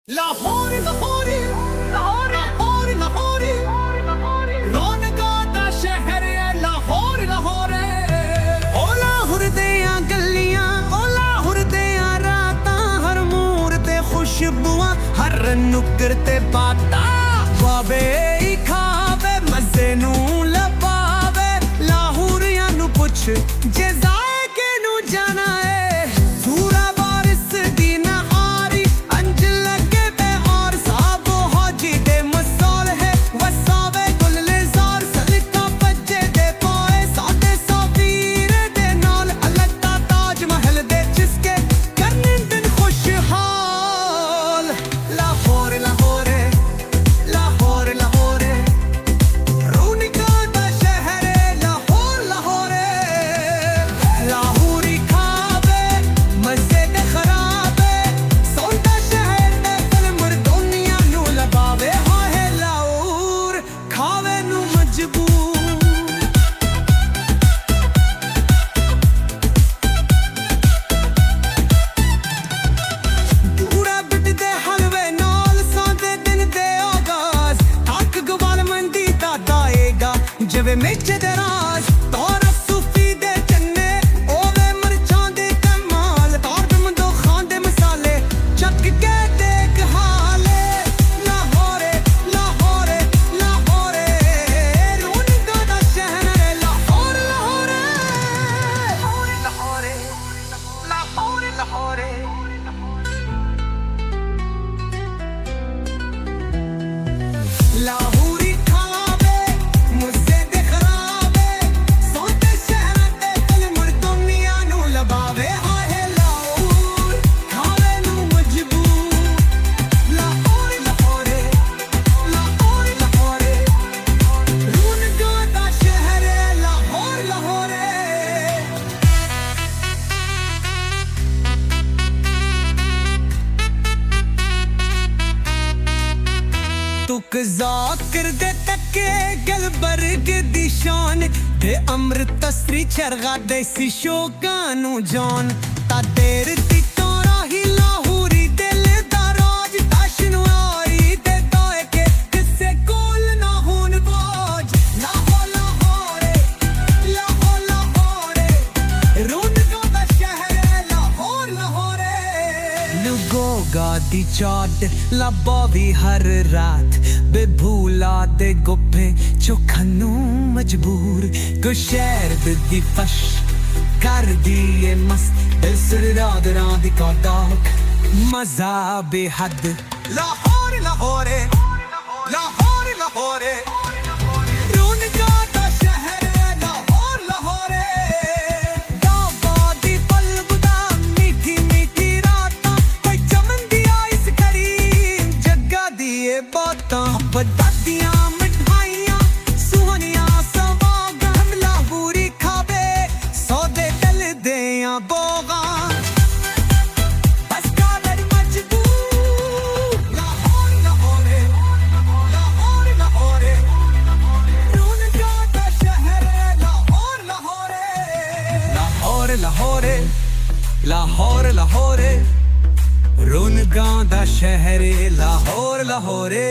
ਲਾਹੌਰ ਲਾਹੌਰ ਲਾਹੌਰ ਲਾਹੌਰ ਲਾਹੌਰ ਰੌਣਕਾਂ ਦਾ ਸ਼ਹਿਰ ਹੈ ਲਾਹੌਰ ਲਾਹੌਰ ਓ ਲਾਹੌਰ ਦੀਆਂ ਗਲੀਆਂ ਓ ਲਾਹੌਰ ਦੀਆਂ ਰਾਤਾਂ ਹਰ ਮੂਰ ਤੇ ਖੁਸ਼ਬੂਆਂ ਹਰ ਨੁੱਕਰ ਤੇ ਬਾਤਾਂ ਖਾਵੇ ਹੀ ਖਾਵੇ ਮਜ਼ੇ ਨੂੰ ਲਪਾਵੇ ਲਾਹੌਰੀਆਂ ਨੂੰ ਪੁੱਛ ਜੇ ਜ਼ਾਇਕੇ ਨੂੰ ਜਾਣਾ ਹੈ ਜਿਵੇਂ ਮੇਚੇ ਦੇ ਰਾਜ ਤੌਰ ਸੂਫੀ ਦੇ ਚੰਨੇ ਓਵੇ ਮਰਚਾਂ ਦੇ ਕਮਾਲ ਤੌਰ ਦਮਦੋ ਖਾਂ ਦੇ ਮਸਾਲੇ ਚੱਕ ਕੇ ਦੇਖ ਹਾਲੇ ਲਾਹੌਰੇ ਲਾਹੌਰੇ ਲਾਹੌਰੇ ਰੌਣਕਾਂ ਦਾ ਸ਼ਹਿਰ ਹੈ ਲਾਹੌਰ ਲਾਹੌਰੇ ਲਾਹੌਰੇ ਲਾਹੌਰੇ ਲਾਹੌਰੇ ਲਾਹੌਰੇ ਤੁਕ ਜ਼ਾਕਿਰ ਦੇ ਤੱਕੇ ਗਲਬਰਗ ਦੀ ਸ਼ਾਨ ਤੇ ਅੰਮ੍ਰਿਤਸਰੀ ਚਰਗਾ ਦੇਸੀ ਸ਼ੌਕਾਂ ਨੂੰ ਜਾਨ ਤਾਂ ਤੇਰ ਦੀ ਤੋਰਾ ਹੀ ਲਾਹੌਰੀ ਦਿਲ ਦਾ ਰਾਜ ਤਾਸ਼ਨੂ ਆਰੀ ਤੇ ਦੋਏ ਕੇ ਕਿਸੇ ਕੋਲ ਨਾ ਹੋਣ ਬਾਜ ਲਾਹੌਰ ਲਾਹੌਰੇ ਲਾਹੌਰ ਲਾਹੌਰੇ ਰੌਣਕਾਂ ਦਾ ਸ਼ਹਿਰ ਹੈ ਲਾਹੌਰ ਲਾਹੌਰੇ ਲੁਗੋਗਾ ਦੀ ਚਾਟ ਲੱਭਾ ਵੀ ਹਰ ਰਾਤ ਬੇਭੂਲਾ ਦੇ ਗੋਪੇ ਚੋਖਣ ਨੂੰ ਮਜਬੂਰ ਗੁਸ਼ੈਰ ਦੀ ਫਸ਼ ਕਰਦੀ ਏ ਮਸਤ ਸਰਦਾਰਾਂ ਦੀ ਕਾਦਾਕ ਮਜ਼ਾ ਬੇਹੱਦ ਲਾਹੌਰ ਲਾਹੌਰੇ ਲਾਹੌਰ ਲਾਹੌਰੇ ਰੌਣਕਾਂ ਦਾ ਸ਼ਹਿਰ ਹੈ ਲਾਹੌਰ ਲਾਹੌਰੇ ਦਾਵਾ ਦੀ ਪਲਬਦਾ ਮਿੱਠੀ ਮਿੱਠੀ ਰਾਤਾਂ ਕੋਈ ਚਮਨ ਦੀ ਆਇਸ ਕਰੀ ਜੱਗਾ ਦੀ ਏ ਬਾਤਾਂ ਬਦਾਦੀਆਂ ਮਿਠਾਈਆਂ ਸੁਹਣੀਆਂ ਸਵਾਗਾਂ ਲਾਹੌਰੀ ਖਾਵੇ ਸੌਦੇ ਦਿਲ ਆਂ ਬੋਗਾਂ ਬਸ ਕਾਲਰ ਮਜਬੂਰ ਲਾਹੌਰ ਲਾਹੌਰੇ ਲਾਹੌਰ ਲਾਹੌਰੇ ਰੌਣਕਾਂ ਦਾ ਸ਼ਹਿਰ ਹੈ ਲਾਹੌਰ ਲਾਹੌਰੇ ਲਾਹੌਰ ਲਾਹੌਰੇ ਲਾਹੌਰ ਲਾਹੌਰੇ ਰੌਣਕਾਂ ਦਾ ਸ਼ਹਿਰ ਲਾਹੌਰ ਲਾਹੌਰੇ